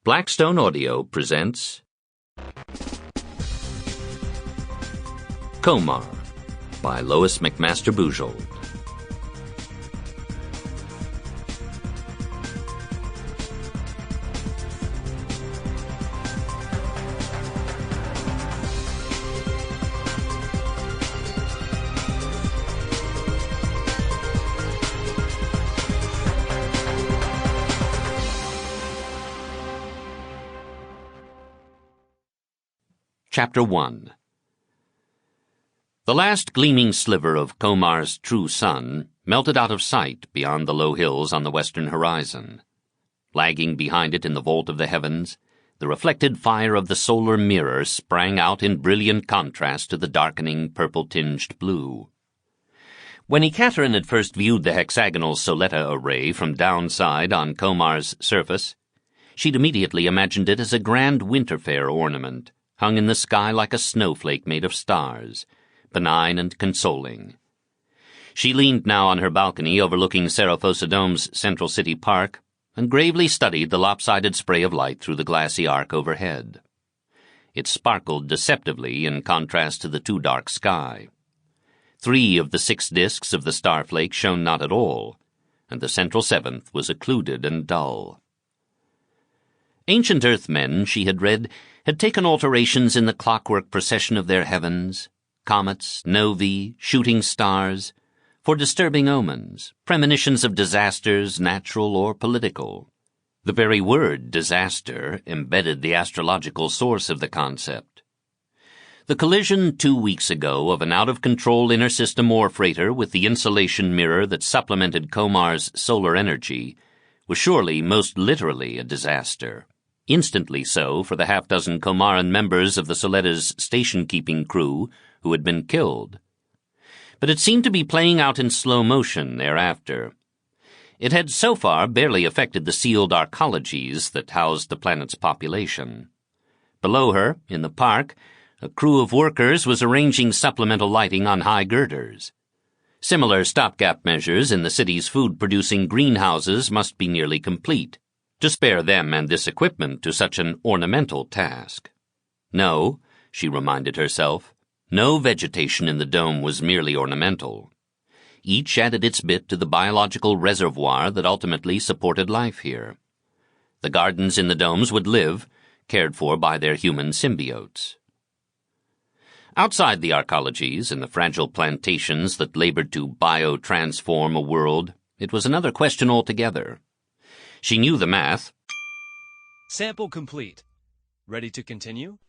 Blackstone Audio presents Komarr by Lois Mcmaster Bujold. Chapter 1. The last gleaming sliver of Komarr's true sun melted out of sight beyond the low hills on the western horizon. Lagging behind it in the vault of the heavens, the reflected fire of the solar mirror sprang out in brilliant contrast to the darkening purple-tinged blue. When Ekaterine had first viewed the hexagonal Soletta array from downside on Komarr's surface, she'd immediately imagined it as a grand winter fair ornament, hung in the sky like a snowflake made of stars, benign and consoling. She leaned now on her balcony overlooking Seraphosodome's Central City Park and gravely studied the lopsided spray of light through the glassy arc overhead. It sparkled deceptively in contrast to the too dark sky. 3 of the 6 disks of the starflake shone not at all, and the central 7th was occluded and dull. Ancient Earthmen, she had read, had taken alterations in the clockwork procession of their heavens, comets, novae, shooting stars, for disturbing omens, premonitions of disasters, natural or political. The very word disaster embedded the astrological source of the concept. The collision 2 weeks ago of an out-of-control inner system ore freighter with the insulation mirror that supplemented Komarr's solar energy was surely most literally a disaster. Instantly so for the half-dozen Komarran members of the Soletta's station-keeping crew who had been killed. But it seemed to be playing out in slow motion thereafter. It had so far barely affected the sealed arcologies that housed the planet's population. Below her, in the park, a crew of workers was arranging supplemental lighting on high girders. Similar stopgap measures in the city's food-producing greenhouses must be nearly complete, to spare them and this equipment to such an ornamental task. No, she reminded herself, no vegetation in the dome was merely ornamental. Each added its bit to the biological reservoir that ultimately supported life here. The gardens in the domes would live, cared for by their human symbiotes. Outside the arcologies and the fragile plantations that labored to bio-transform a world, it was another question altogether. She knew the math. Sample complete. Ready to continue?